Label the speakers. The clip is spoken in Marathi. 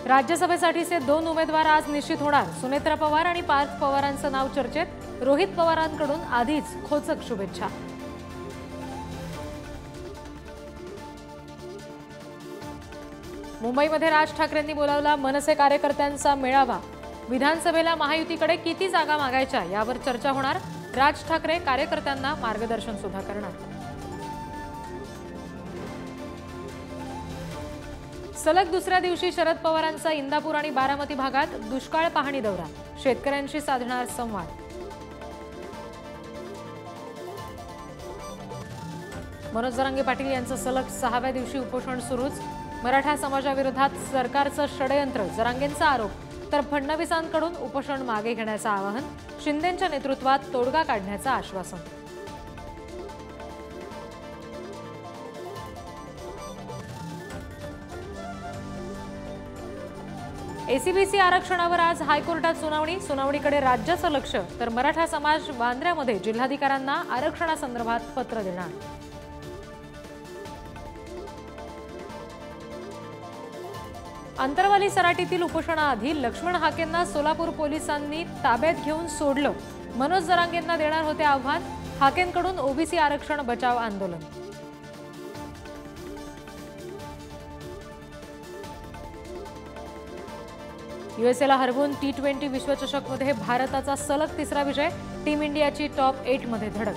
Speaker 1: राज्यसभेसाठीचे 2 उमेदवार आज निश्चित होणार। सुनेत्रा पवार आणि पार्थ पवारांचं नाव चर्चेत। रोहित पवारांकडून आधीच खोचक शुभेच्छा। मुंबईमध्ये राज ठाकरेंनी बोलावला मनसे कार्यकर्त्यांचा मेळावा। विधानसभेला महायुतीकडे किती जागा मागायच्या यावर चर्चा होणार। राज ठाकरे कार्यकर्त्यांना मार्गदर्शन सुद्धा करणार। सलग दुसऱ्या दिवशी शरद पवारांचा इंदापूर आणि बारामती भागात दुष्काळ पाहणी दौरा। शेतकऱ्यांशी साधणार संवाद। मनोज जरांगे पाटील यांचं सलग 6व्या दिवशी उपोषण सुरूच। मराठा समाजाविरोधात सरकारचं षडयंत्र जरांगेंचा आरोप, तर फडणवीसांकडून उपोषण मागे घेण्याचं आवाहन। शिंदेंच्या नेतृत्वात तोडगा काढण्याचं आश्वासन। एसीबीसी आरक्षणावर आज हायकोर्टात सुनावणीकडे राज्याचं लक्ष, तर मराठा समाज वांद्र्यामध्ये जिल्हाधिकाऱ्यांना आरक्षणासंदर्भात पत्र देणार। अंतरवाली सराटीतील उपोषणाआधी लक्ष्मण हाकेंना सोलापूर पोलिसांनी ताब्यात घेऊन सोडलं। मनोज जरांगेंना देणार होते आव्हान। हाकेंकडून ओबीसी आरक्षण बचाव आंदोलन। यूएसएला हरवून T20 विश्वचषकमध्ये भारताचा सलग 3रा विजय। टीम इंडियाची टॉप 8 मध्ये धडक।